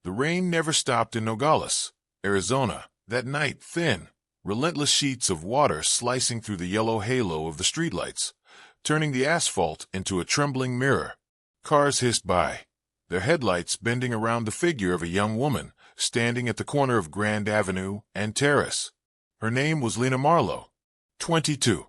The rain never stopped in Nogales, Arizona, that night, thin, relentless sheets of water slicing through the yellow halo of the streetlights, turning the asphalt into a trembling mirror. Cars hissed by, their headlights bending around the figure of a young woman standing at the corner of Grand Avenue and Terrace. Her name was Lena Marlowe, 22.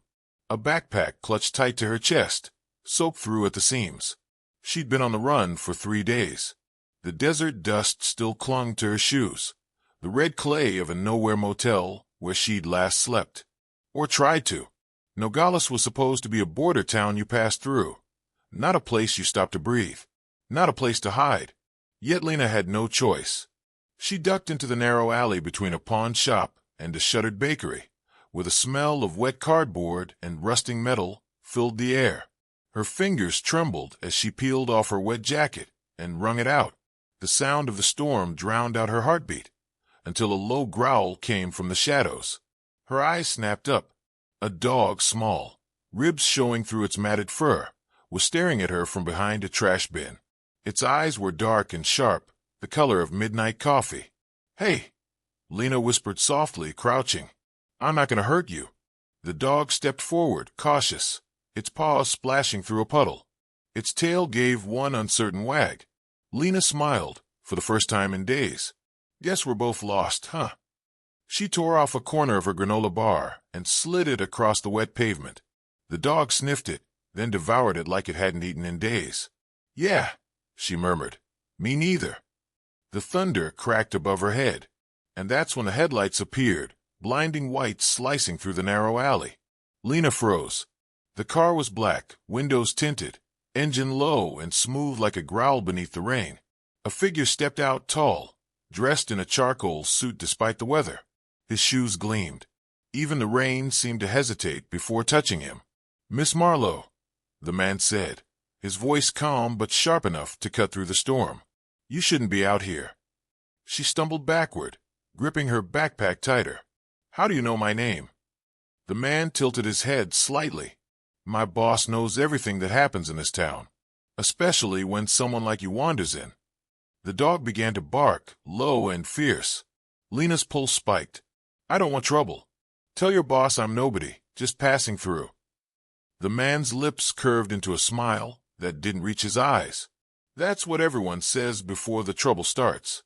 A backpack clutched tight to her chest, soaked through at the seams. She'd been on the run for 3 days. The desert dust still clung to her shoes, the red clay of a nowhere motel where she'd last slept. Or tried to. Nogales was supposed to be a border town you passed through, not a place you stopped to breathe, not a place to hide. Yet Lena had no choice. She ducked into the narrow alley between a pawn shop and a shuttered bakery, where the smell of wet cardboard and rusting metal filled the air. Her fingers trembled as she peeled off her wet jacket and wrung it out. The sound of the storm drowned out her heartbeat, until a low growl came from the shadows. Her eyes snapped up. A dog, small, ribs showing through its matted fur, was staring at her from behind a trash bin. Its eyes were dark and sharp, the color of midnight coffee. "Hey," Lena whispered softly, crouching. "I'm not going to hurt you." The dog stepped forward, cautious, its paws splashing through a puddle. Its tail gave one uncertain wag. Lena smiled, for the first time in days. "Guess we're both lost, huh?" She tore off a corner of her granola bar and slid it across the wet pavement. The dog sniffed it, then devoured it like it hadn't eaten in days. "Yeah," she murmured. "Me neither." The thunder cracked above her head, and that's when the headlights appeared, blinding white slicing through the narrow alley. Lena froze. The car was black, windows tinted, engine low and smooth like a growl beneath the rain. A figure stepped out tall, dressed in a charcoal suit despite the weather. His shoes gleamed. Even the rain seemed to hesitate before touching him. "Miss Marlowe," the man said, his voice calm but sharp enough to cut through the storm. "You shouldn't be out here." She stumbled backward, gripping her backpack tighter. "How do you know my name?" The man tilted his head slightly. "My boss knows everything that happens in this town, especially when someone like you wanders in." The dog began to bark, low and fierce. Lena's pulse spiked. "I don't want trouble. Tell your boss I'm nobody, just passing through." The man's lips curved into a smile that didn't reach his eyes. "That's what everyone says before the trouble starts."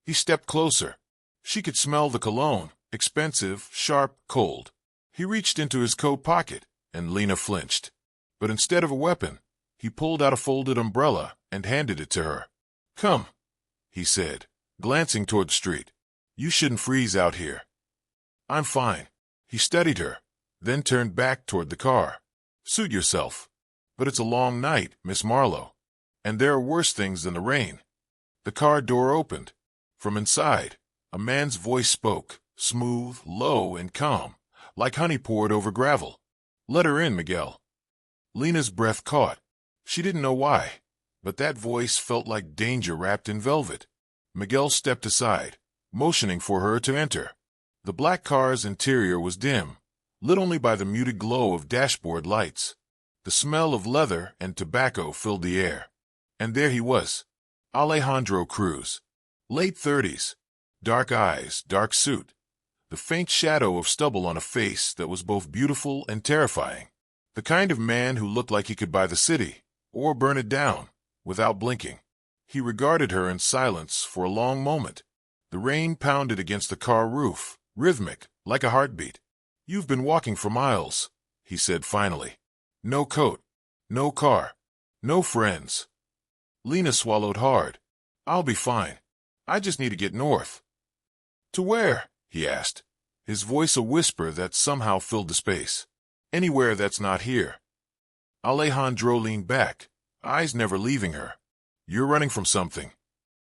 He stepped closer. She could smell the cologne, expensive, sharp, cold. He reached into his coat pocket, and Lena flinched. But instead of a weapon, he pulled out a folded umbrella and handed it to her. "Come," he said, glancing toward the street. "You shouldn't freeze out here." "I'm fine." He studied her, then turned back toward the car. "Suit yourself. But it's a long night, Miss Marlowe, and there are worse things than the rain." The car door opened. From inside, a man's voice spoke, smooth, low, and calm, like honey poured over gravel. "Let her in, Miguel." Lena's breath caught. She didn't know why, but that voice felt like danger wrapped in velvet. Miguel stepped aside, motioning for her to enter. The black car's interior was dim, lit only by the muted glow of dashboard lights. The smell of leather and tobacco filled the air. And there he was, Alejandro Cruz, late 30s, dark eyes, dark suit, the faint shadow of stubble on a face that was both beautiful and terrifying. The kind of man who looked like he could buy the city, or burn it down, without blinking. He regarded her in silence for a long moment. The rain pounded against the car roof, rhythmic, like a heartbeat. "You've been walking for miles," he said finally. "No coat, no car, no friends." Lena swallowed hard. "I'll be fine. I just need to get north." "To where?" he asked, his voice a whisper that somehow filled the space. "Anywhere that's not here." Alejandro leaned back, eyes never leaving her. "You're running from something."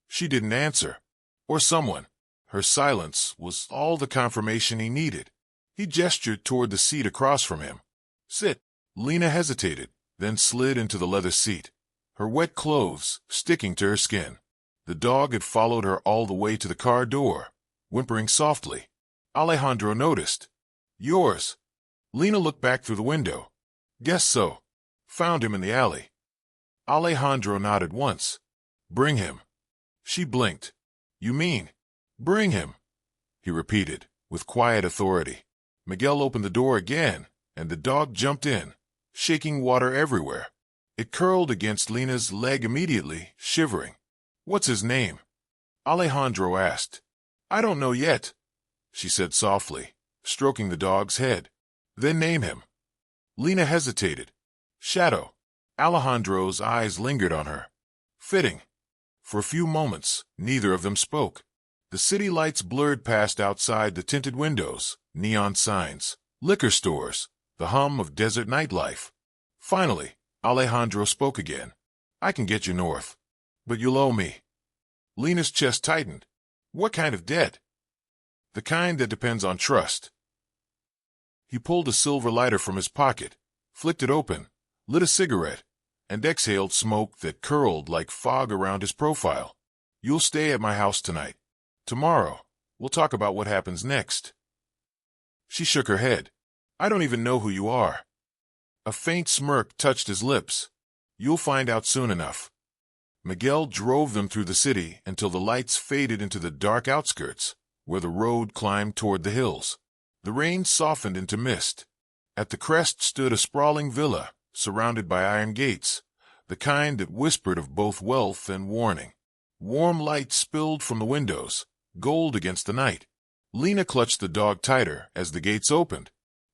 She didn't answer. Or someone. Her silence was all the confirmation he needed. He gestured toward the seat across from him. "Sit." Lena hesitated, then slid into the leather seat, her wet clothes sticking to her skin. The dog had followed her all the way to the car door, whimpering softly. Alejandro noticed. "Yours." Lena looked back through the window. "Guess so. Found him in the alley." Alejandro nodded once. "Bring him." She blinked. You mean, bring him, he repeated, with quiet authority. Miguel opened the door again, and the dog jumped in, shaking water everywhere. It curled against Lena's leg immediately, shivering. What's his name? Alejandro asked. I don't know yet, she said softly, stroking the dog's head. Then name him. Lena hesitated. Shadow. Alejandro's eyes lingered on her. Fitting. For a few moments, neither of them spoke. The city lights blurred past outside the tinted windows, neon signs, liquor stores, the hum of desert nightlife. Finally, Alejandro spoke again. I can get you north, but you'll owe me. Lena's chest tightened. What kind of debt? The kind that depends on trust. He pulled a silver lighter from his pocket, flicked it open, lit a cigarette, and exhaled smoke that curled like fog around his profile. You'll stay at my house tonight. Tomorrow, we'll talk about what happens next. She shook her head. I don't even know who you are. A faint smirk touched his lips. You'll find out soon enough. Miguel drove them through the city until the lights faded into the dark outskirts, where the road climbed toward the hills. The rain softened into mist. At the crest stood a sprawling villa, surrounded by iron gates, the kind that whispered of both wealth and warning. Warm light spilled from the windows, gold against the night. Lena clutched the dog tighter as the gates opened.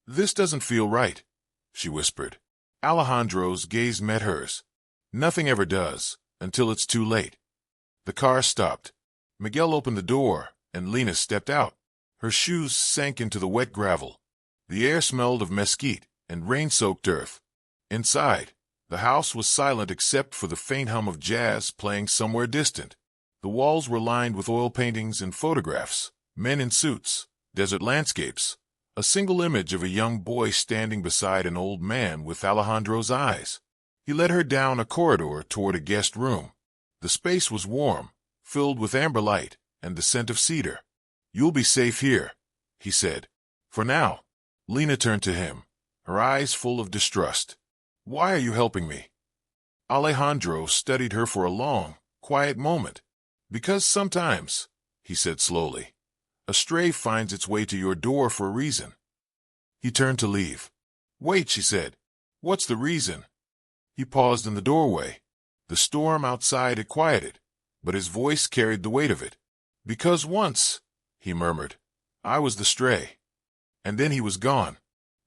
This doesn't feel right, she whispered. Alejandro's gaze met hers. Nothing ever does, until it's too late. The car stopped. Miguel opened the door, and Lena stepped out. Her shoes sank into the wet gravel. The air smelled of mesquite and rain-soaked earth. Inside, the house was silent except for the faint hum of jazz playing somewhere distant. The walls were lined with oil paintings and photographs, men in suits, desert landscapes, a single image of a young boy standing beside an old man with Alejandro's eyes. He led her down a corridor toward a guest room. The space was warm, filled with amber light and the scent of cedar. You'll be safe here, he said. For now. Lena turned to him, her eyes full of distrust. Why are you helping me? Alejandro studied her for a long, quiet moment. Because sometimes, he said slowly, a stray finds its way to your door for a reason. He turned to leave. Wait, she said. What's the reason? He paused in the doorway. The storm outside had quieted, but his voice carried the weight of it. Because once, he murmured, I was the stray. And then he was gone.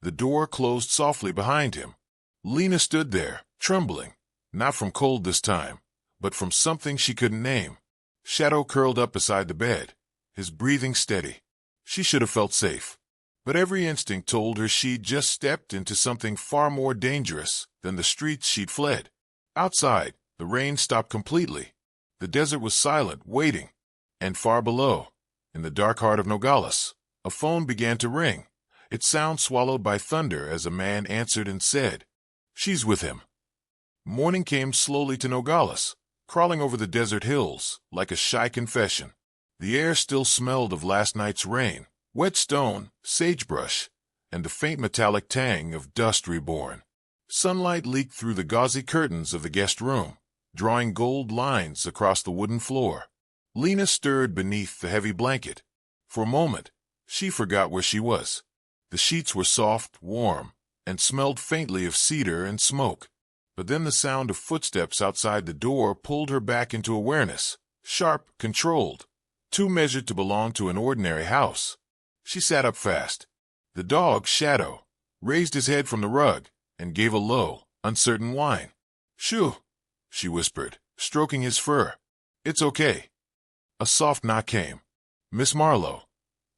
The door closed softly behind him. Lena stood there, trembling, not from cold this time, but from something she couldn't name. Shadow curled up beside the bed, his breathing steady. She should have felt safe, but every instinct told her she'd just stepped into something far more dangerous than the streets she'd fled. Outside, the rain stopped completely. The desert was silent, waiting. And far below, in the dark heart of Nogales, a phone began to ring, its sound swallowed by thunder as a man answered and said, She's with him. Morning came slowly to Nogales, crawling over the desert hills like a shy confession. The air still smelled of last night's rain, wet stone, sagebrush, and the faint metallic tang of dust reborn. Sunlight leaked through the gauzy curtains of the guest room, drawing gold lines across the wooden floor. Lena stirred beneath the heavy blanket. For a moment, she forgot where she was. The sheets were soft, warm, and smelled faintly of cedar and smoke. But then the sound of footsteps outside the door pulled her back into awareness, sharp, controlled, too measured to belong to an ordinary house. She sat up fast. The dog, Shadow, raised his head from the rug and gave a low, uncertain whine. Shoo, she whispered, stroking his fur. It's okay. A soft knock came. Miss Marlowe.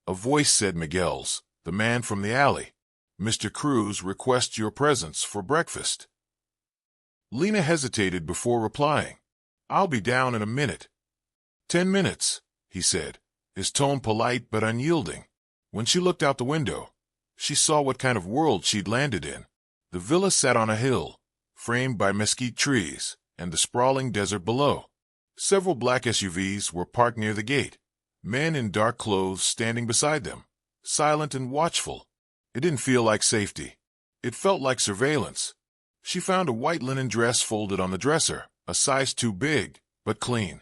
A voice said Miguel's, the man from the alley. Mr. Cruz requests your presence for breakfast. Lena hesitated before replying. I'll be down in a minute. 10 minutes, he said, his tone polite but unyielding. When she looked out the window, she saw what kind of world she'd landed in. The villa sat on a hill, framed by mesquite trees, and the sprawling desert below. Several black SUVs were parked near the gate, men in dark clothes standing beside them, silent and watchful. It didn't feel like safety. It felt like surveillance. She found a white linen dress folded on the dresser, a size too big, but clean.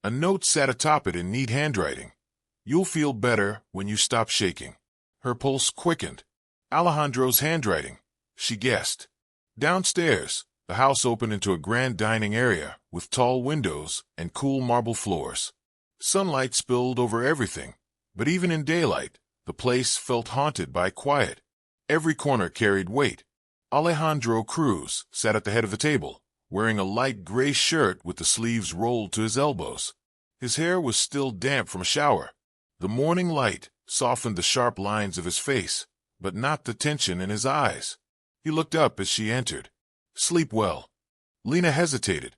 A note sat atop it in neat handwriting. You'll feel better when you stop shaking. Her pulse quickened. Alejandro's handwriting, she guessed. Downstairs, the house opened into a grand dining area with tall windows and cool marble floors. Sunlight spilled over everything, but even in daylight, the place felt haunted by quiet. Every corner carried weight. Alejandro Cruz sat at the head of the table, wearing a light gray shirt with the sleeves rolled to his elbows. His hair was still damp from a shower. The morning light softened the sharp lines of his face, but not the tension in his eyes. He looked up as she entered. Sleep well. Lena hesitated.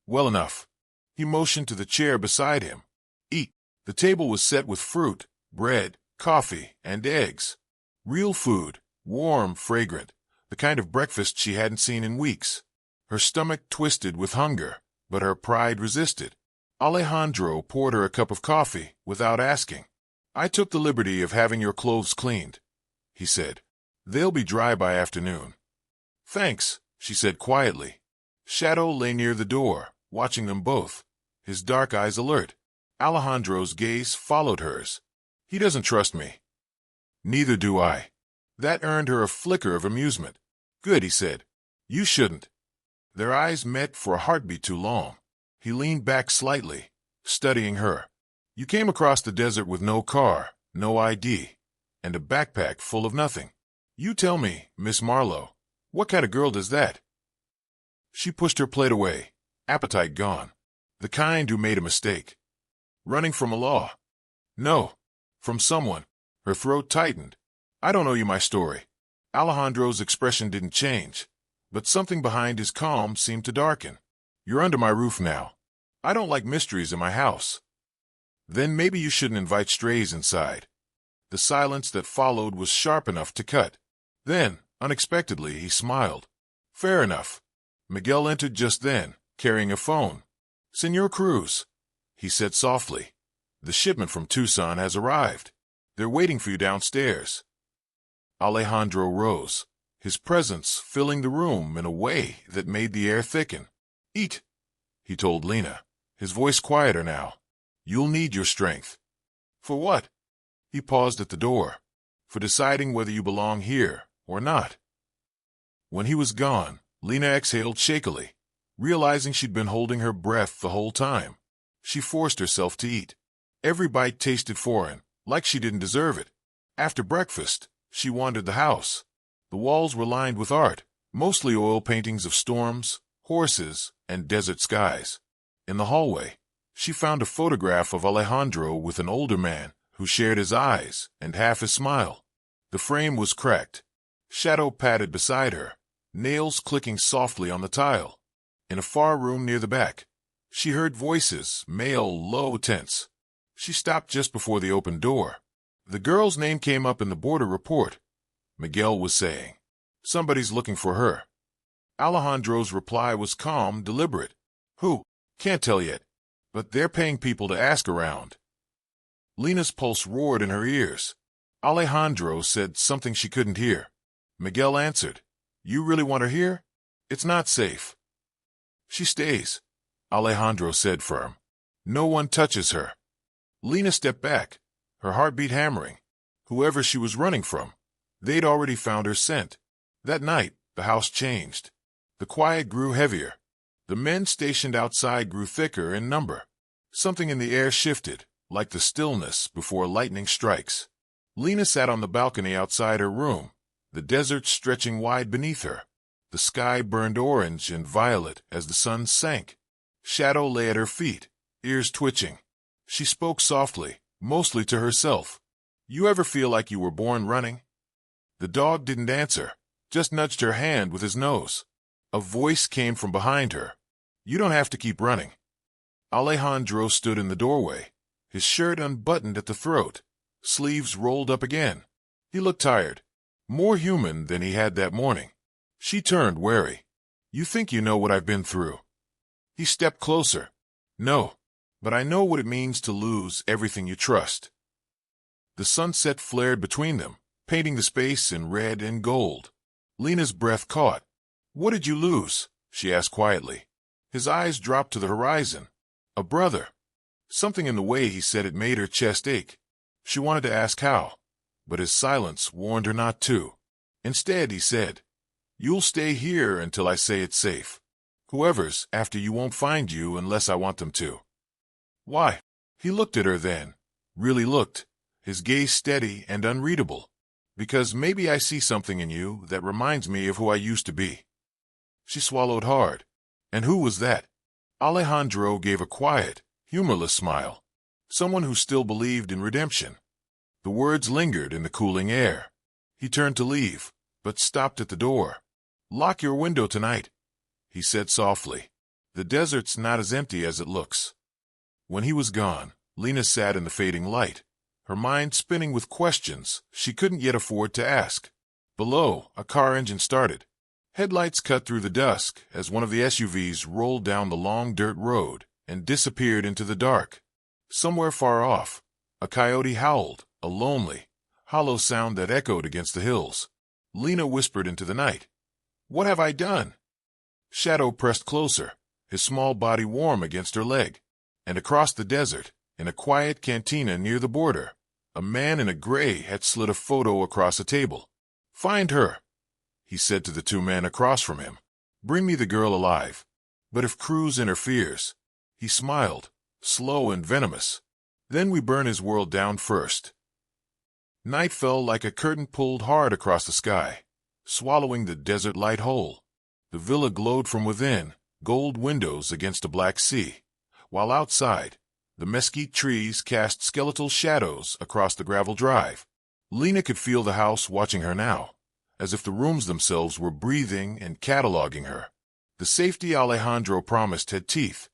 Well enough. He motioned to the chair beside him. Eat. The table was set with fruit, bread, coffee, and eggs. Real food, warm, fragrant, the kind of breakfast she hadn't seen in weeks. Her stomach twisted with hunger, but her pride resisted. Alejandro poured her a cup of coffee without asking. I took the liberty of having your clothes cleaned, he said. They'll be dry by afternoon. Thanks, she said quietly. Shadow lay near the door, watching them both, his dark eyes alert. Alejandro's gaze followed hers. He doesn't trust me. Neither do I. That earned her a flicker of amusement. Good, he said. You shouldn't. Their eyes met for a heartbeat too long. He leaned back slightly, studying her. You came across the desert with no car, no ID, and a backpack full of nothing. You tell me, Miss Marlowe, what kind of girl does that? She pushed her plate away, appetite gone. The kind who made a mistake. Running from a law. No, from someone. Her throat tightened. I don't owe you my story. Alejandro's expression didn't change, but something behind his calm seemed to darken. You're under my roof now. I don't like mysteries in my house. Then maybe you shouldn't invite strays inside. The silence that followed was sharp enough to cut. Then, unexpectedly, he smiled. Fair enough. Miguel entered just then, carrying a phone. Senor Cruz, he said softly. The shipment from Tucson has arrived. They're waiting for you downstairs. Alejandro rose, his presence filling the room in a way that made the air thicken. Eat, he told Lena, his voice quieter now. You'll need your strength. For what? He paused at the door. For deciding whether you belong here or not. When he was gone, Lena exhaled shakily, realizing she'd been holding her breath the whole time. She forced herself to eat. Every bite tasted foreign, like she didn't deserve it. After breakfast, she wandered the house. The walls were lined with art, mostly oil paintings of storms, horses, and desert skies. In the hallway, she found a photograph of Alejandro with an older man who shared his eyes and half his smile. The frame was cracked. Shadow padded beside her, nails clicking softly on the tile. In a far room near the back, she heard voices, male, low, tense. She stopped just before the open door. The girl's name came up in the border report. Miguel was saying, somebody's looking for her. Alejandro's reply was calm, deliberate. Who? Can't tell yet. But they're paying people to ask around. Lena's pulse roared in her ears. Alejandro said something she couldn't hear. Miguel answered, You really want her here? It's not safe. She stays, Alejandro said firm. No one touches her. Lena stepped back, her heartbeat hammering. Whoever she was running from, they'd already found her scent. That night, the house changed. The quiet grew heavier. The men stationed outside grew thicker in number. Something in the air shifted, like the stillness before lightning strikes. Lena sat on the balcony outside her room, the desert stretching wide beneath her. The sky burned orange and violet as the sun sank. Shadow lay at her feet, ears twitching. She spoke softly, mostly to herself. You ever feel like you were born running? The dog didn't answer, just nudged her hand with his nose. A voice came from behind her. You don't have to keep running. Alejandro stood in the doorway, his shirt unbuttoned at the throat, sleeves rolled up again. He looked tired, more human than he had that morning. She turned, wary. You think you know what I've been through. He stepped closer. No, but I know what it means to lose everything you trust. The sunset flared between them, painting the space in red and gold. Lena's breath caught. What did you lose? She asked quietly. His eyes dropped to the horizon. A brother. Something in the way he said it made her chest ache. She wanted to ask how, but his silence warned her not to. Instead, he said, "You'll stay here until I say it's safe. Whoever's after you won't find you unless I want them to." "Why?" He looked at her then, really looked, his gaze steady and unreadable. "Because maybe I see something in you that reminds me of who I used to be." She swallowed hard. "And who was that?" Alejandro gave a quiet, humorless smile. "Someone who still believed in redemption." The words lingered in the cooling air. He turned to leave, but stopped at the door. "Lock your window tonight," he said softly. "The desert's not as empty as it looks." When he was gone, Lena sat in the fading light, her mind spinning with questions she couldn't yet afford to ask. Below, a car engine started. Headlights cut through the dusk as one of the SUVs rolled down the long dirt road and disappeared into the dark. Somewhere far off, a coyote howled, a lonely, hollow sound that echoed against the hills. Lena whispered into the night, "What have I done?" Shadow pressed closer, his small body warm against her leg. And across the desert, in a quiet cantina near the border, a man in a gray had slid a photo across a table. "Find her," he said to the two men across from him. "Bring me the girl alive." But if Cruz interferes, he smiled, slow and venomous. "Then we burn his world down first." Night fell like a curtain pulled hard across the sky, swallowing the desert light whole. The villa glowed from within, gold windows against a black sea, while outside, the mesquite trees cast skeletal shadows across the gravel drive. Lena could feel the house watching her now, as if the rooms themselves were breathing and cataloging her. The safety Alejandro promised had teeth.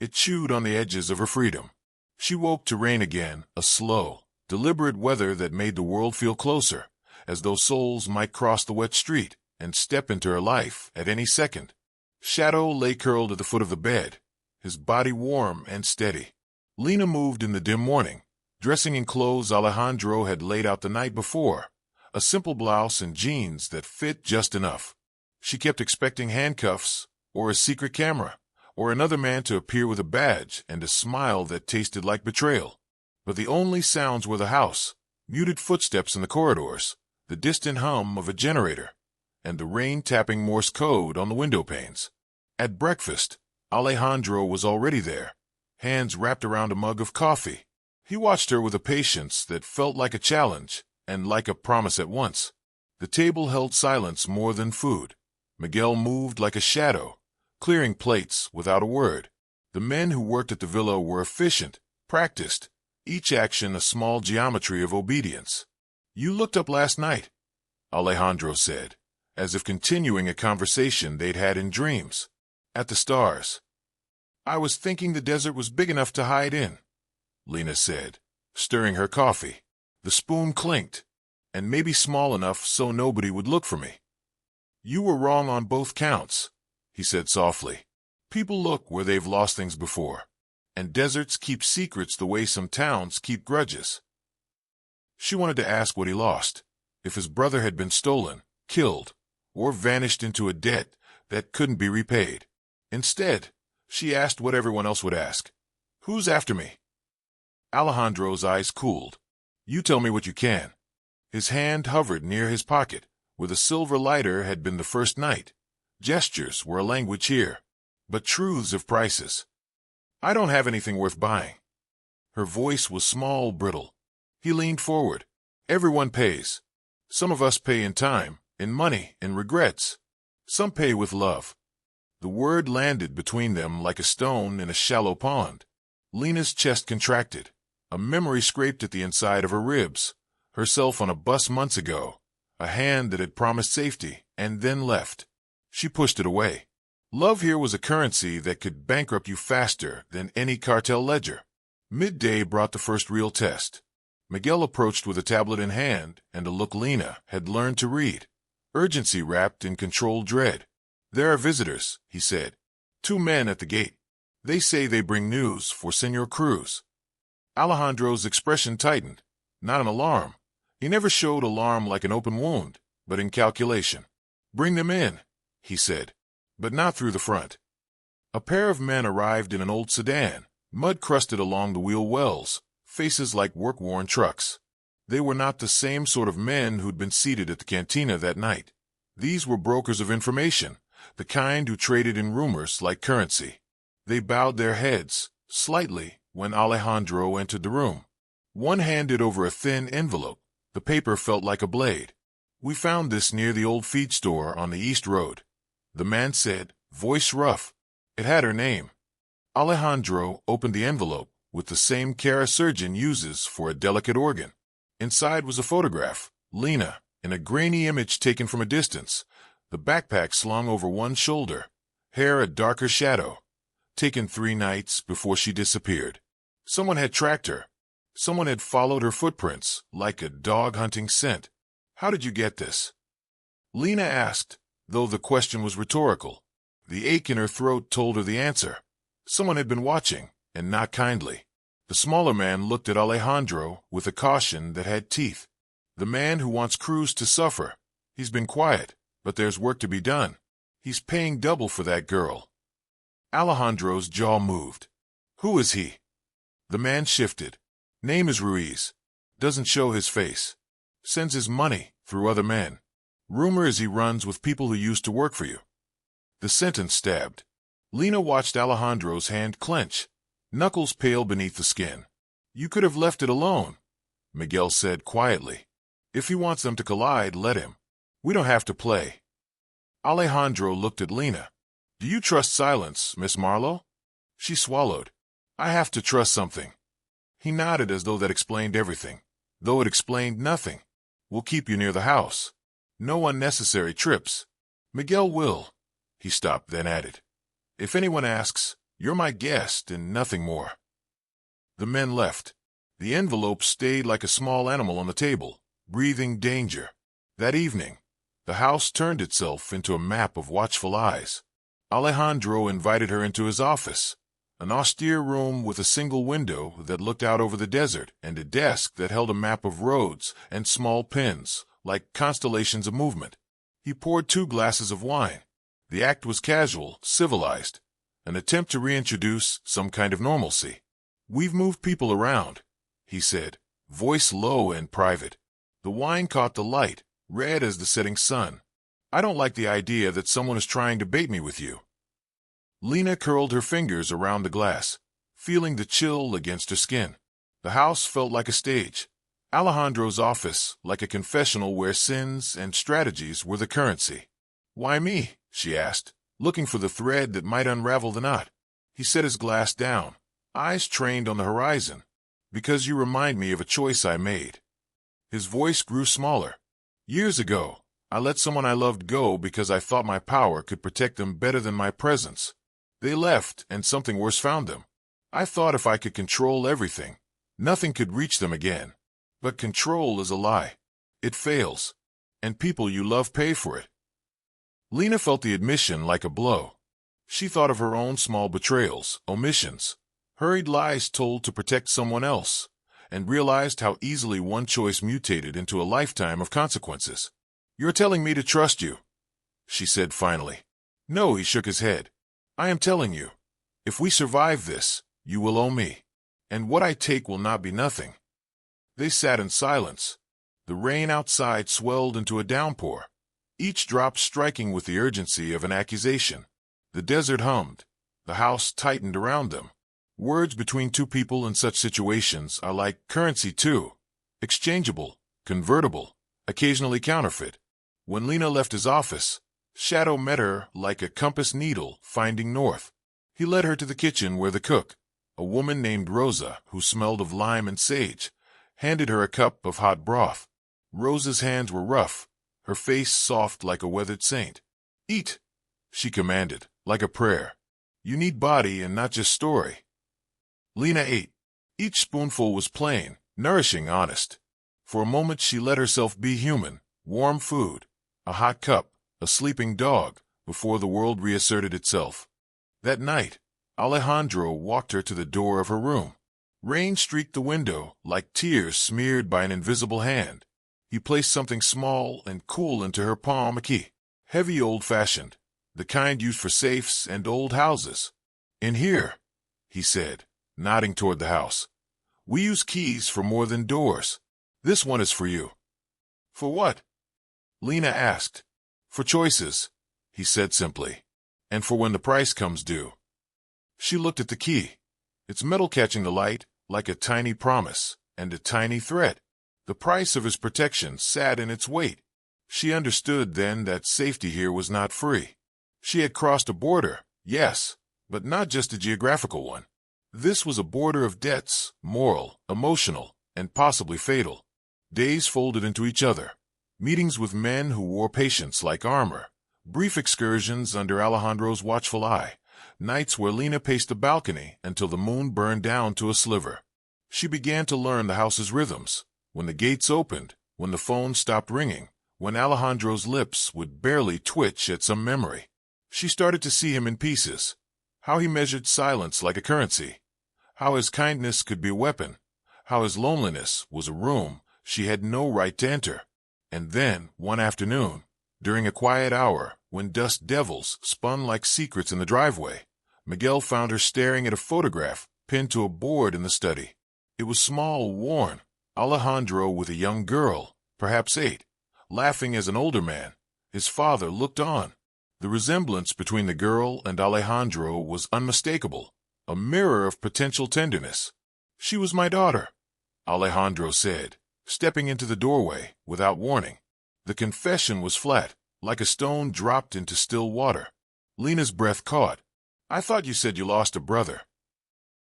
It chewed on the edges of her freedom. She woke to rain again, a slow, deliberate weather that made the world feel closer, as though souls might cross the wet street and step into her life at any second. Shadow lay curled at the foot of the bed, his body warm and steady. Lena moved in the dim morning, dressing in clothes Alejandro had laid out the night before, a simple blouse and jeans that fit just enough. She kept expecting handcuffs, or a secret camera, or another man to appear with a badge and a smile that tasted like betrayal. But the only sounds were the house, muted footsteps in the corridors, the distant hum of a generator, and the rain tapping Morse code on the window panes. At breakfast, Alejandro was already there, hands wrapped around a mug of coffee. He watched her with a patience that felt like a challenge and like a promise at once. The table held silence more than food. Miguel moved like a shadow, clearing plates without a word. The men who worked at the villa were efficient, practiced, each action a small geometry of obedience. "You looked up last night," Alejandro said, as if continuing a conversation they'd had in dreams. "At the stars." "I was thinking the desert was big enough to hide in," Lena said, stirring her coffee. The spoon clinked, "and maybe small enough so nobody would look for me." "You were wrong on both counts," he said softly. "People look where they've lost things before, and deserts keep secrets the way some towns keep grudges." She wanted to ask what he lost, if his brother had been stolen, killed, or vanished into a debt that couldn't be repaid. Instead, she asked what everyone else would ask. "Who's after me?" Alejandro's eyes cooled. "You tell me what you can." His hand hovered near his pocket, where the silver lighter had been the first night. Gestures were a language here, but truths have prices. "I don't have anything worth buying." Her voice was small, brittle. He leaned forward. "Everyone pays. Some of us pay in time, in money, in regrets. Some pay with love." The word landed between them like a stone in a shallow pond. Lena's chest contracted. A memory scraped at the inside of her ribs. Herself on a bus months ago. A hand that had promised safety, and then left. She pushed it away. Love here was a currency that could bankrupt you faster than any cartel ledger. Midday brought the first real test. Miguel approached with a tablet in hand and a look Lena had learned to read. Urgency wrapped in controlled dread. "There are visitors," he said. "Two men at the gate. They say they bring news for Senor Cruz." Alejandro's expression tightened. Not an alarm. He never showed alarm like an open wound, but in calculation. "Bring them in," he said, "but not through the front." A pair of men arrived in an old sedan, Mud crusted along the wheel wells, faces like work-worn trucks. They were not the same sort of men who'd been seated at the cantina that night. These were brokers of information, the kind who traded in rumors like currency. They bowed their heads, slightly, when Alejandro entered the room. One handed over a thin envelope. The paper felt like a blade. "We found this near the old feed store on the East Road," the man said, voice rough. It had her name. Alejandro opened the envelope with the same care a surgeon uses for a delicate organ. Inside was a photograph, Lena, in a grainy image taken from a distance, the backpack slung over one shoulder, hair a darker shadow. Taken 3 nights before she disappeared. Someone had tracked her. Someone had followed her footprints, like a dog hunting scent. "How did you get this?" Lena asked, though the question was rhetorical. The ache in her throat told her the answer. Someone had been watching, and not kindly. The smaller man looked at Alejandro with a caution that had teeth. "The man who wants Cruz to suffer. He's been quiet, but there's work to be done. He's paying double for that girl." Alejandro's jaw moved. "Who is he?" The man shifted. "Name is Ruiz. Doesn't show his face. Sends his money through other men. Rumor is he runs with people who used to work for you." The sentence stabbed. Lena watched Alejandro's hand clench, knuckles pale beneath the skin. "You could have left it alone," Miguel said quietly. "If he wants them to collide, let him. We don't have to play." Alejandro looked at Lena. "Do you trust silence, Miss Marlowe?" She swallowed. "I have to trust something." He nodded as though that explained everything, though it explained nothing. "We'll keep you near the house. No unnecessary trips." "Miguel will." He stopped, then added, "If anyone asks, you're my guest and nothing more." The men left. The envelope stayed like a small animal on the table, breathing danger. That evening, the house turned itself into a map of watchful eyes. Alejandro invited her into his office, an austere room with a single window that looked out over the desert and a desk that held a map of roads and small pins, like constellations of movement. He poured 2 glasses of wine. The act was casual, civilized, an attempt to reintroduce some kind of normalcy. "We've moved people around," he said, voice low and private. The wine caught the light, red as the setting sun. "I don't like the idea that someone is trying to bait me with you." Lena curled her fingers around the glass, feeling the chill against her skin. The house felt like a stage. Alejandro's office like a confessional where sins and strategies were the currency. "Why me?" she asked, looking for the thread that might unravel the knot. He set his glass down, eyes trained on the horizon. "Because you remind me of a choice I made." His voice grew smaller. "Years ago, I let someone I loved go because I thought my power could protect them better than my presence. They left, and something worse found them. I thought if I could control everything, nothing could reach them again. But control is a lie. It fails. And people you love pay for it." Lena felt the admission like a blow. She thought of her own small betrayals, omissions, hurried lies told to protect someone else, and realized how easily one choice mutated into a lifetime of consequences. "You're telling me to trust you," she said finally. "No," he shook his head. "I am telling you, if we survive this, you will owe me. And what I take will not be nothing." They sat in silence. The rain outside swelled into a downpour, each drop striking with the urgency of an accusation. The desert hummed. The house tightened around them. Words between 2 people in such situations are like currency too. Exchangeable, convertible, occasionally counterfeit. When Lena left his office, Shadow met her like a compass needle finding north. He led her to the kitchen where the cook, a woman named Rosa who smelled of lime and sage, handed her a cup of hot broth. Rosa's hands were rough, her face soft like a weathered saint. "Eat," she commanded, like a prayer. "You need body and not just story." Lena ate. Each spoonful was plain, nourishing, honest. For a moment she let herself be human, warm food, a hot cup, a sleeping dog, before the world reasserted itself. That night, Alejandro walked her to the door of her room. Rain streaked the window like tears smeared by an invisible hand. He placed something small and cool into her palm, a key, heavy, old-fashioned, the kind used for safes and old houses. "In here," he said, nodding toward the house. "We use keys for more than doors. This one is for you." "For what?" Lena asked. "For choices," he said simply. "And for when the price comes due." She looked at the key. Its metal catching the light like a tiny promise and a tiny threat. The price of his protection sat in its weight. She understood then that safety here was not free. She had crossed a border, yes, but not just a geographical one. This was a border of debts, moral, emotional, and possibly fatal. Days folded into each other. Meetings with men who wore patience like armor. Brief excursions under Alejandro's watchful eye. Nights where Lena paced the balcony until the moon burned down to a sliver. She began to learn the house's rhythms. When the gates opened, when the phone stopped ringing, when Alejandro's lips would barely twitch at some memory. She started to see him in pieces. How he measured silence like a currency. How his kindness could be a weapon. How his loneliness was a room she had no right to enter. And then, one afternoon, during a quiet hour, when dust devils spun like secrets in the driveway, Miguel found her staring at a photograph pinned to a board in the study. It was small, worn. Alejandro with a young girl, perhaps 8, laughing as an older man. His father looked on. The resemblance between the girl and Alejandro was unmistakable, a mirror of potential tenderness. "She was my daughter," Alejandro said, stepping into the doorway without warning. The confession was flat, like a stone dropped into still water. Lena's breath caught. "I thought you said you lost a brother."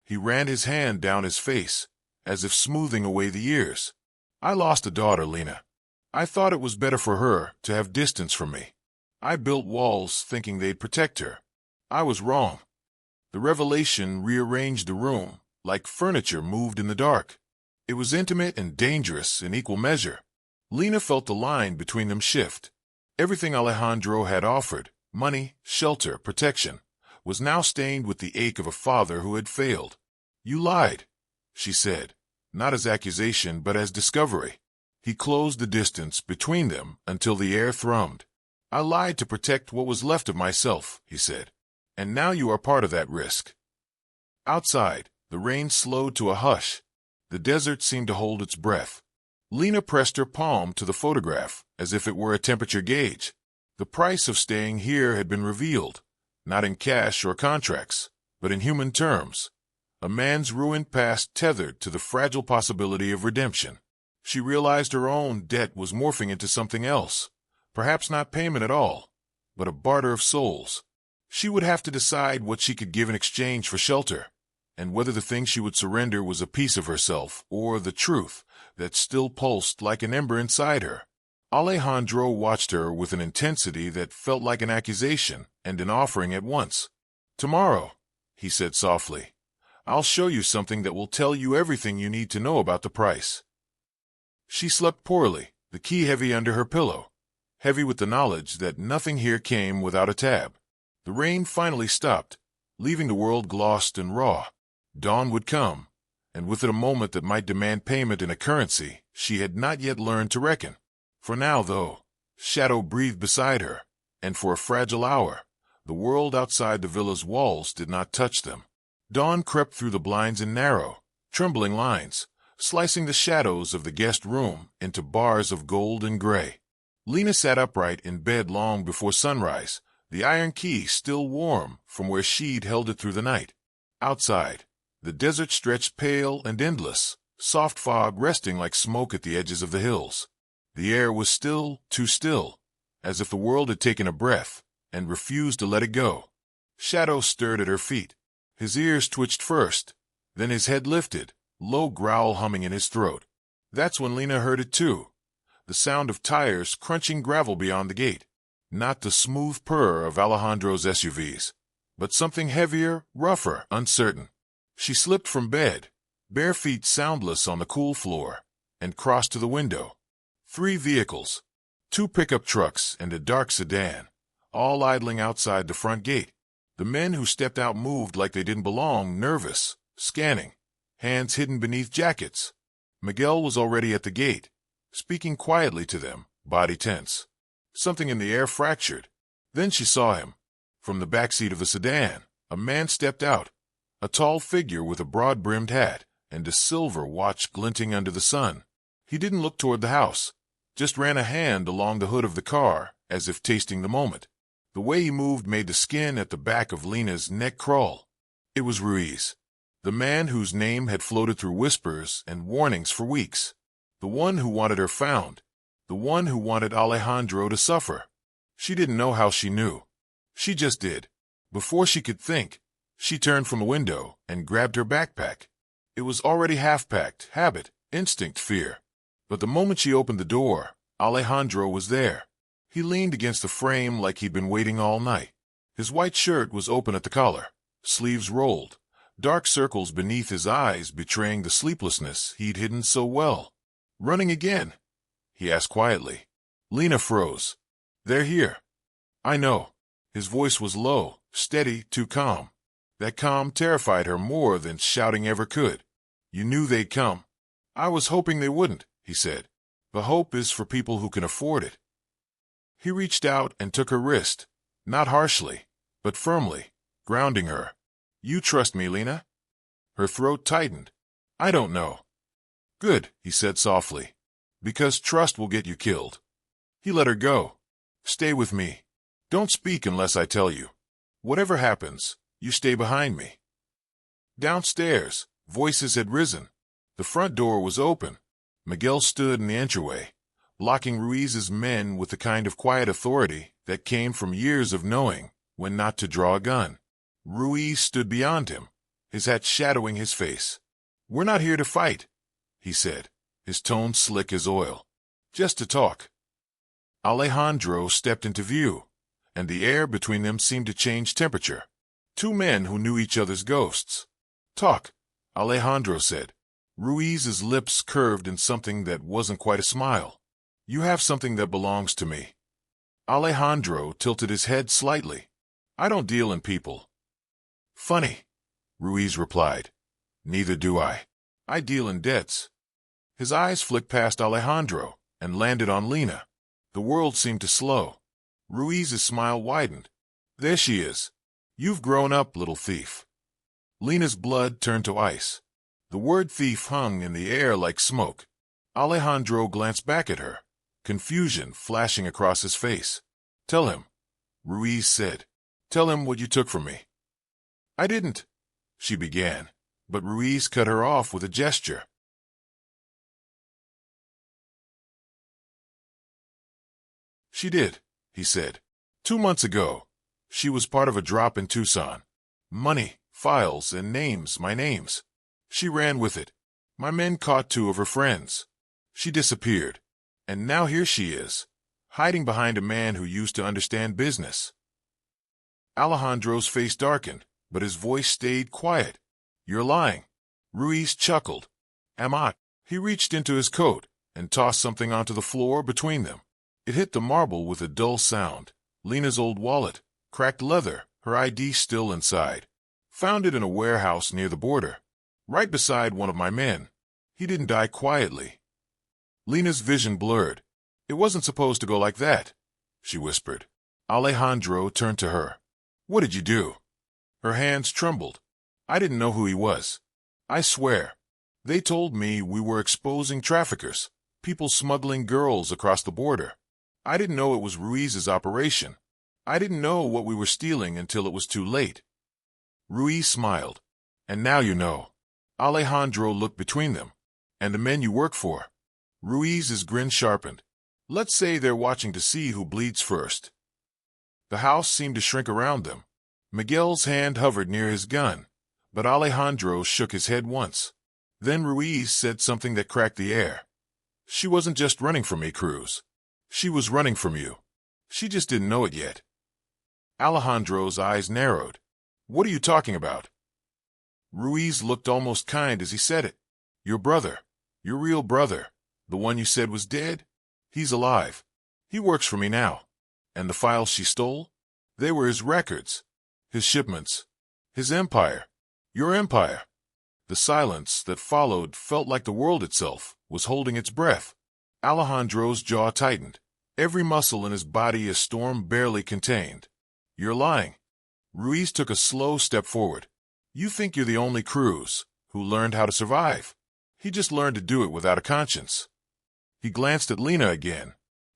He ran his hand down his face, as if smoothing away the years. "I lost a daughter, Lena. I thought it was better for her to have distance from me. I built walls thinking they'd protect her. I was wrong." The revelation rearranged the room, like furniture moved in the dark. It was intimate and dangerous in equal measure. Lena felt the line between them shift. Everything Alejandro had offered, money, shelter, protection, was now stained with the ache of a father who had failed. "You lied," she said, not as accusation but as discovery. He closed the distance between them until the air thrummed. "I lied to protect what was left of myself," he said. "And now you are part of that risk." Outside, the rain slowed to a hush. The desert seemed to hold its breath. Lena pressed her palm to the photograph as if it were a temperature gauge. The price of staying here had been revealed, not in cash or contracts, but in human terms. A man's ruined past tethered to the fragile possibility of redemption. She realized her own debt was morphing into something else, perhaps not payment at all, but a barter of souls. She would have to decide what she could give in exchange for shelter, and whether the thing she would surrender was a piece of herself or the truth that still pulsed like an ember inside her. Alejandro watched her with an intensity that felt like an accusation and an offering at once. "Tomorrow," he said softly, "I'll show you something that will tell you everything you need to know about the price." She slept poorly, the key heavy under her pillow, heavy with the knowledge that nothing here came without a tab. The rain finally stopped, leaving the world glossed and raw. Dawn would come, and with it a moment that might demand payment in a currency she had not yet learned to reckon. For now, though, shadow breathed beside her, and for a fragile hour, the world outside the villa's walls did not touch them. Dawn crept through the blinds in narrow, trembling lines, slicing the shadows of the guest room into bars of gold and gray. Lena sat upright in bed long before sunrise, the iron key still warm from where she'd held it through the night. Outside, the desert stretched pale and endless, soft fog resting like smoke at the edges of the hills. The air was still, too still, as if the world had taken a breath and refused to let it go. Shadow stirred at her feet. His ears twitched first, then his head lifted, low growl humming in his throat. That's when Lena heard it too, the sound of tires crunching gravel beyond the gate. Not the smooth purr of Alejandro's SUVs, but something heavier, rougher, uncertain. She slipped from bed, bare feet soundless on the cool floor, and crossed to the window. 3 vehicles, 2 pickup trucks and a dark sedan, all idling outside the front gate. The men who stepped out moved like they didn't belong, nervous, scanning, hands hidden beneath jackets. Miguel was already at the gate, speaking quietly to them, body tense. Something in the air fractured. Then she saw him. From the backseat of the sedan, a man stepped out, a tall figure with a broad-brimmed hat and a silver watch glinting under the sun. He didn't look toward the house, just ran a hand along the hood of the car, as if tasting the moment. The way he moved made the skin at the back of Lena's neck crawl. It was Ruiz, the man whose name had floated through whispers and warnings for weeks. The one who wanted her found. The one who wanted Alejandro to suffer. She didn't know how she knew. She just did. Before she could think, she turned from the window and grabbed her backpack. It was already half-packed, habit, instinct, fear. But the moment she opened the door, Alejandro was there. He leaned against the frame like he'd been waiting all night. His white shirt was open at the collar, sleeves rolled, dark circles beneath his eyes betraying the sleeplessness he'd hidden so well. "Running again?" he asked quietly. Lena froze. "They're here." "I know." His voice was low, steady, too calm. That calm terrified her more than shouting ever could. "You knew they'd come." "I was hoping they wouldn't," he said. "But hope is for people who can afford it." He reached out and took her wrist, not harshly, but firmly, grounding her. "You trust me, Lena?" Her throat tightened. "I don't know." "Good," he said softly, "because trust will get you killed." He let her go. "Stay with me. Don't speak unless I tell you. Whatever happens, you stay behind me." Downstairs, voices had risen. The front door was open. Miguel stood in the entryway, blocking Ruiz's men with the kind of quiet authority that came from years of knowing when not to draw a gun. Ruiz stood beyond him, his hat shadowing his face. "We're not here to fight," he said, his tone slick as oil. "Just to talk." Alejandro stepped into view, and the air between them seemed to change temperature. Two men who knew each other's ghosts. "Talk," Alejandro said. Ruiz's lips curved in something that wasn't quite a smile. "You have something that belongs to me." Alejandro tilted his head slightly. "I don't deal in people." "Funny," Ruiz replied. "Neither do I. I deal in debts." His eyes flicked past Alejandro and landed on Lena. The world seemed to slow. Ruiz's smile widened. "There she is. You've grown up, little thief." Lena's blood turned to ice. The word thief hung in the air like smoke. Alejandro glanced back at her, confusion flashing across his face. "Tell him," Ruiz said. "Tell him what you took from me." "I didn't," she began, but Ruiz cut her off with a gesture. "She did," he said. 2 months ago, she was part of a drop in Tucson. Money, files, and names, my names. She ran with it. My men caught 2 of her friends. She disappeared. And now here she is, hiding behind a man who used to understand business. Alejandro's face darkened, but his voice stayed quiet. "You're lying." Ruiz chuckled. "Am I?" He reached into his coat and tossed something onto the floor between them. It hit the marble with a dull sound. Lena's old wallet, cracked leather, her ID still inside. "Found it in a warehouse near the border, right beside one of my men. He didn't die quietly." Lena's vision blurred. "It wasn't supposed to go like that," she whispered. Alejandro turned to her. "What did you do?" Her hands trembled. "I didn't know who he was. I swear. They told me we were exposing traffickers, people smuggling girls across the border. I didn't know it was Ruiz's operation. I didn't know what we were stealing until it was too late." Ruiz smiled. "And now you know." Alejandro looked between them. "And the men you work for?" Ruiz's grin sharpened. "Let's say they're watching to see who bleeds first." The house seemed to shrink around them. Miguel's hand hovered near his gun, but Alejandro shook his head once. Then Ruiz said something that cracked the air. "She wasn't just running from me, Cruz. She was running from you. She just didn't know it yet." Alejandro's eyes narrowed. "What are you talking about?" Ruiz looked almost kind as he said it. "Your brother, your real brother, the one you said was dead, he's alive. He works for me now. And the files she stole? They were his records, his shipments, his empire, your empire." The silence that followed felt like the world itself was holding its breath. Alejandro's jaw tightened, every muscle in his body a storm barely contained. "You're lying." Ruiz took a slow step forward. You think you're the only Cruz who learned how to survive. He just learned to do it without a conscience. He glanced at Lena again,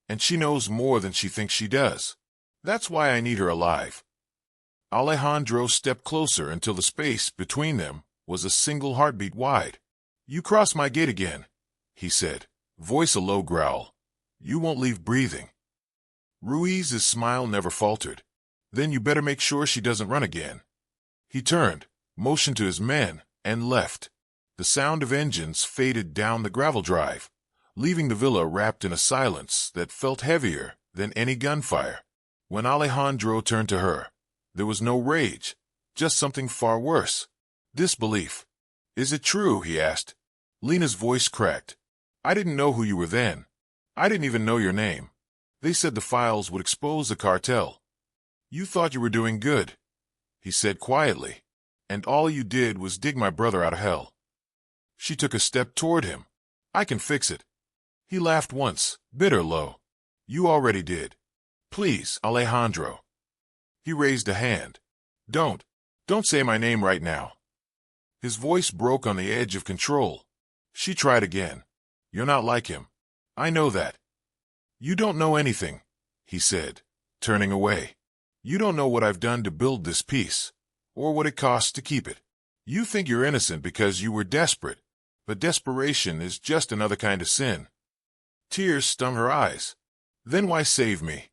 and she knows more than she thinks she does. That's why I need her alive. Alejandro stepped closer until the space between them was a single heartbeat wide. You crossed my gate again, he said, voice a low growl. You won't leave breathing. Ruiz's smile never faltered. Then you better make sure she doesn't run again. He turned, motioned to his men, and left. The sound of engines faded down the gravel drive, leaving the villa wrapped in a silence that felt heavier than any gunfire. When Alejandro turned to her, there was no rage, just something far worse. Disbelief. Is it true? He asked. Lena's voice cracked. I didn't know who you were then. I didn't even know your name. They said the files would expose the cartel. You thought you were doing good, he said quietly, and all you did was dig my brother out of hell. She took a step toward him. I can fix it. He laughed once, bitter low. You already did. Please, Alejandro. He raised a hand. Don't say my name right now. His voice broke on the edge of control. She tried again. You're not like him. I know that. You don't know anything, he said, turning away. You don't know what I've done to build this peace, or what it costs to keep it. You think you're innocent because you were desperate, but desperation is just another kind of sin. Tears stung her eyes. Then why save me?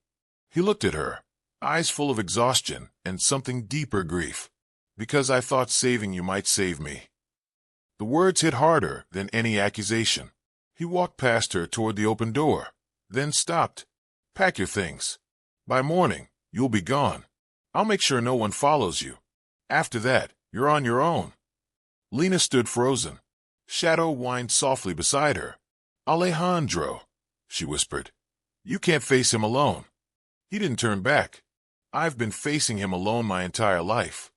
He looked at her, eyes full of exhaustion and something deeper grief. Because I thought saving you might save me. The words hit harder than any accusation. He walked past her toward the open door, then stopped. Pack your things. By morning, you'll be gone. I'll make sure no one follows you. After that, you're on your own. Lena stood frozen. Shadow whined softly beside her. Alejandro, she whispered. You can't face him alone. He didn't turn back. I've been facing him alone my entire life.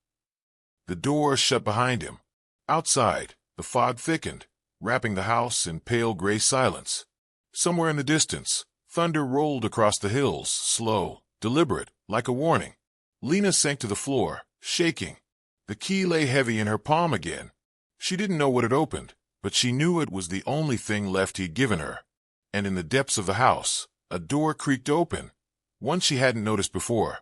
The door shut behind him. Outside, the fog thickened, wrapping the house in pale gray silence. Somewhere in the distance, thunder rolled across the hills, slow, deliberate, like a warning. Lena sank to the floor, shaking. The key lay heavy in her palm again. She didn't know what had opened, but she knew it was the only thing left he'd given her. And in the depths of the house, a door creaked open, one she hadn't noticed before.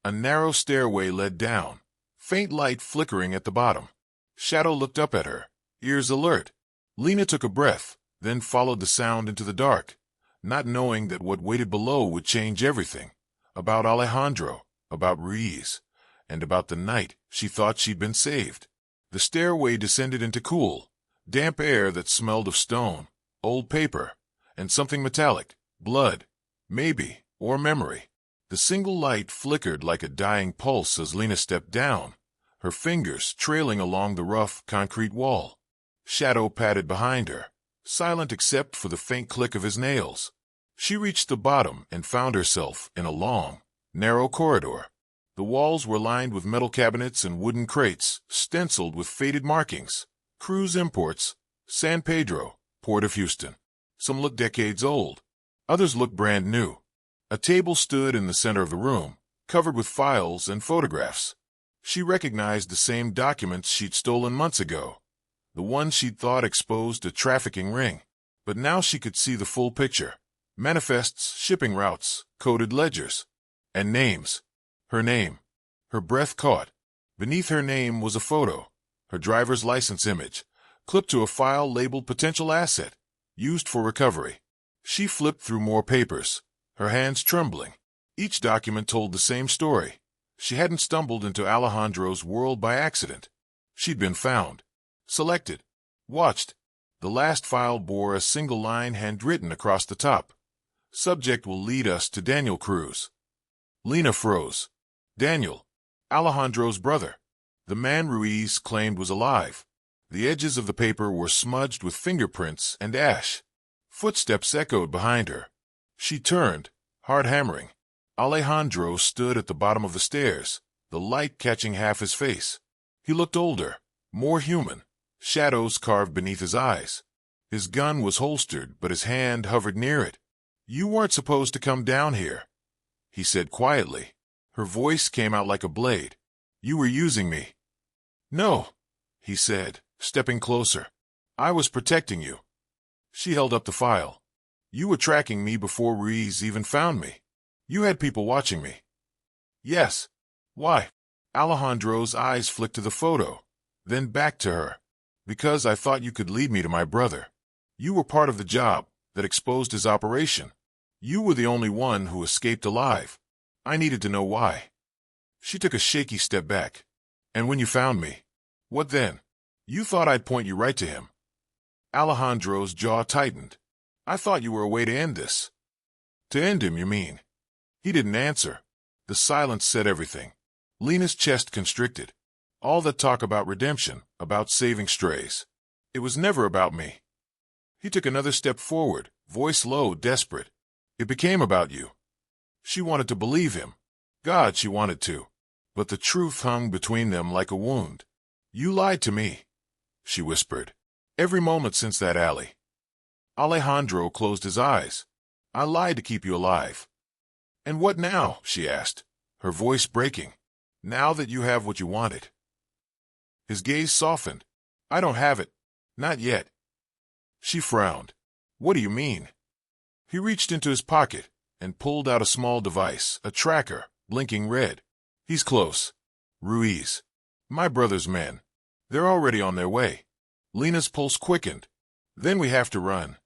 A narrow stairway led down, faint light flickering at the bottom. Shadow looked up at her, ears alert. Lena took a breath, then followed the sound into the dark, not knowing that what waited below would change everything. About Alejandro, about Ruiz, and about the night she thought she'd been saved. The stairway descended into cool, damp air that smelled of stone, old paper, and something metallic, blood, maybe, or memory. The single light flickered like a dying pulse as Lena stepped down, her fingers trailing along the rough concrete wall. Shadow padded behind her, silent except for the faint click of his nails. She reached the bottom and found herself in a long, narrow corridor. The walls were lined with metal cabinets and wooden crates, stenciled with faded markings. Cruz Imports, San Pedro, Port of Houston. Some looked decades old. Others looked brand new. A table stood in the center of the room, covered with files and photographs. She recognized the same documents she'd stolen months ago, the ones she'd thought exposed a trafficking ring. But now she could see the full picture. Manifests, shipping routes, coded ledgers, and names. Her name. Her breath caught. Beneath her name was a photo, her driver's license image, clipped to a file labeled Potential Asset, used for recovery. She flipped through more papers, her hands trembling. Each document told the same story. She hadn't stumbled into Alejandro's world by accident. She'd been found, selected, watched. The last file bore a single line handwritten across the top. Subject will lead us to Daniel Cruz. Lena froze. Daniel, Alejandro's brother. The man Ruiz claimed was alive. The edges of the paper were smudged with fingerprints and ash. Footsteps echoed behind her. She turned, heart hammering. Alejandro stood at the bottom of the stairs, the light catching half his face. He looked older, more human, shadows carved beneath his eyes. His gun was holstered, but his hand hovered near it. You weren't supposed to come down here, he said quietly. Her voice came out like a blade. You were using me. No, he said, stepping closer. I was protecting you. She held up the file. You were tracking me before Ruiz even found me. You had people watching me. Yes. Why? Alejandro's eyes flicked to the photo, then back to her. Because I thought you could lead me to my brother. You were part of the job that exposed his operation. You were the only one who escaped alive. I needed to know why. She took a shaky step back. And when you found me, what then? You thought I'd point you right to him. Alejandro's jaw tightened. I thought you were a way to end this. To end him, you mean? He didn't answer. The silence said everything. Lena's chest constricted. All that talk about redemption, about saving strays. It was never about me. He took another step forward, voice low, desperate. It became about you. She wanted to believe him. God, she wanted to. But the truth hung between them like a wound. You lied to me, she whispered. Every moment since that alley. Alejandro closed his eyes. I lied to keep you alive. And what now? She asked, her voice breaking. Now that you have what you wanted. His gaze softened. I don't have it. Not yet. She frowned. What do you mean? He reached into his pocket and pulled out a small device, a tracker, blinking red. He's close. Ruiz. My brother's men. They're already on their way. Lena's pulse quickened. Then we have to run.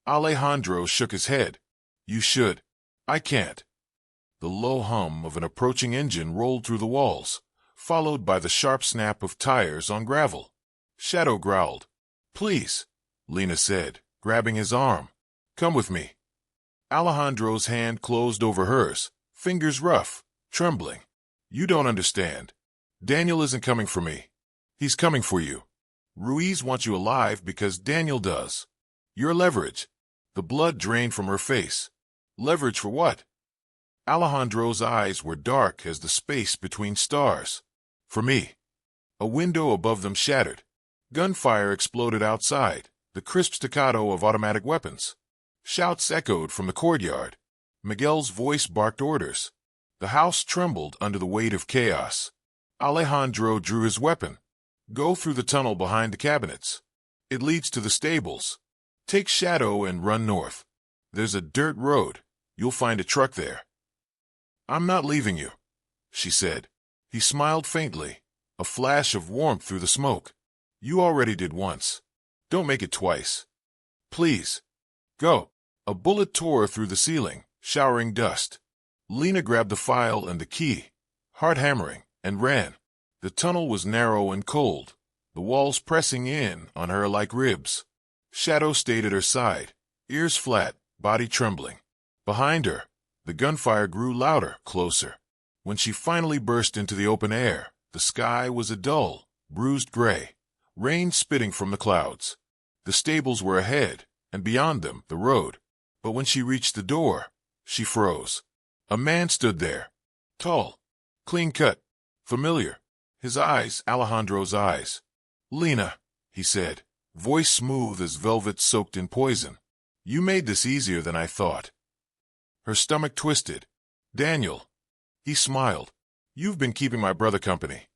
Alejandro shook his head. You should. I can't. The low hum of an approaching engine rolled through the walls, followed by the sharp snap of tires on gravel. Shadow growled. Please, Lena said, grabbing his arm. Come with me. Alejandro's hand closed over hers, fingers rough, trembling. You don't understand. Daniel isn't coming for me. He's coming for you. Ruiz wants you alive because Daniel does. You're leverage. The blood drained from her face. Leverage for what? Alejandro's eyes were dark as the space between stars. For me. A window above them shattered. Gunfire exploded outside, the crisp staccato of automatic weapons. Shouts echoed from the courtyard. Miguel's voice barked orders. The house trembled under the weight of chaos. Alejandro drew his weapon. Go through the tunnel behind the cabinets. It leads to the stables. Take Shadow and run north. There's a dirt road. You'll find a truck there. I'm not leaving you, she said. He smiled faintly, a flash of warmth through the smoke. You already did once. Don't make it twice. Please. Go. A bullet tore through the ceiling, showering dust. Lena grabbed the file and the key, heart hammering, and ran. The tunnel was narrow and cold, the walls pressing in on her like ribs. Shadow stayed at her side, ears flat, body trembling. Behind her, the gunfire grew louder, closer. When she finally burst into the open air, the sky was a dull, bruised gray, rain spitting from the clouds. The stables were ahead, and beyond them, the road. But when she reached the door, she froze. A man stood there, tall, clean-cut, familiar. His eyes, Alejandro's eyes. Lena, he said, voice smooth as velvet soaked in poison. You made this easier than I thought. Her stomach twisted. Daniel. He smiled. You've been keeping my brother company.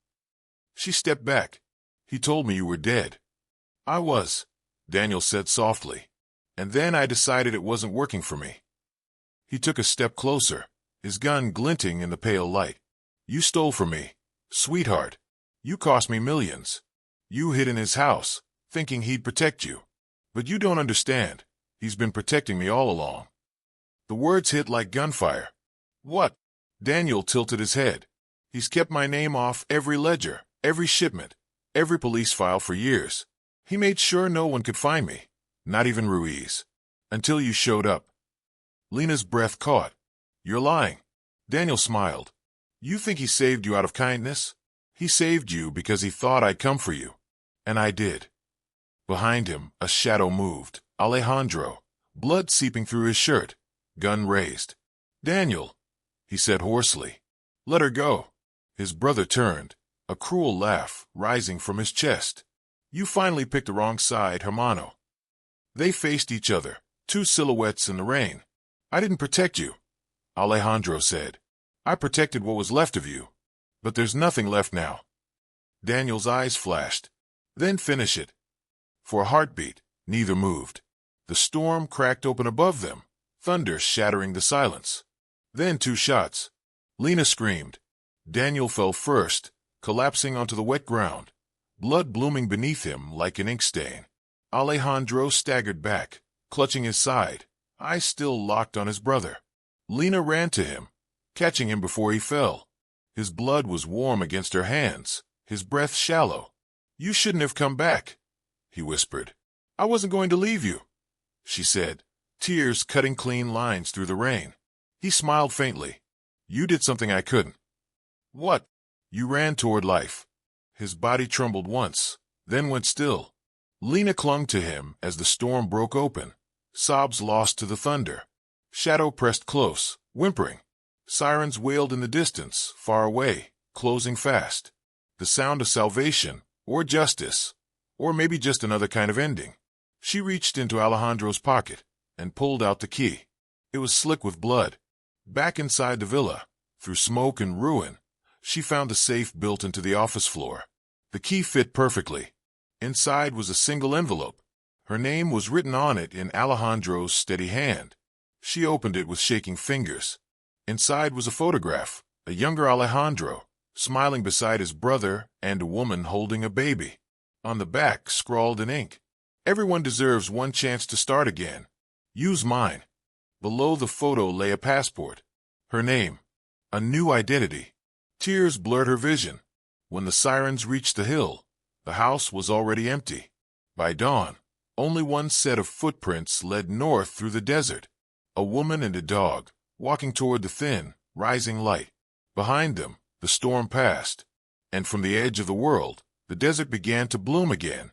She stepped back. He told me you were dead. I was, Daniel said softly. And then I decided it wasn't working for me. He took a step closer, his gun glinting in the pale light. You stole from me. Sweetheart, you cost me millions. You hid in his house, thinking he'd protect you. But you don't understand. He's been protecting me all along. The words hit like gunfire. What? Daniel tilted his head. He's kept my name off every ledger, every shipment, every police file for years. He made sure no one could find me, not even Ruiz, until you showed up. Lena's breath caught. You're lying. Daniel smiled. You think he saved you out of kindness? He saved you because he thought I'd come for you. And I did. Behind him, a shadow moved. Alejandro, blood seeping through his shirt, gun raised. Daniel, he said hoarsely. Let her go. His brother turned, a cruel laugh rising from his chest. You finally picked the wrong side, hermano. They faced each other, two silhouettes in the rain. I didn't protect you, Alejandro said. I protected what was left of you. But there's nothing left now. Daniel's eyes flashed. Then finish it. For a heartbeat, neither moved. The storm cracked open above them, thunder shattering the silence. Then 2 shots. Lena screamed. Daniel fell first, collapsing onto the wet ground, blood blooming beneath him like an ink stain. Alejandro staggered back, clutching his side, eyes still locked on his brother. Lena ran to him, catching him before he fell. His blood was warm against her hands, his breath shallow. "You shouldn't have come back," he whispered. "I wasn't going to leave you," she said, tears cutting clean lines through the rain. He smiled faintly. "You did something I couldn't." "What?" "You ran toward life." His body trembled once, then went still. Lena clung to him as the storm broke open, sobs lost to the thunder. Shadow pressed close, whimpering. Sirens wailed in the distance, far away, closing fast. The sound of salvation, or justice, or maybe just another kind of ending. She reached into Alejandro's pocket and pulled out the key. It was slick with blood. Back inside the villa, through smoke and ruin, she found the safe built into the office floor. The key fit perfectly. Inside was a single envelope. Her name was written on it in Alejandro's steady hand. She opened it with shaking fingers. Inside was a photograph, a younger Alejandro, smiling beside his brother and a woman holding a baby. On the back, scrawled in ink, "Everyone deserves one chance to start again. Use mine." Below the photo lay a passport. Her name. A new identity. Tears blurred her vision. When the sirens reached the hill, the house was already empty. By dawn, only one set of footprints led north through the desert. A woman and a dog, walking toward the thin, rising light. Behind them, the storm passed, and from the edge of the world, the desert began to bloom again.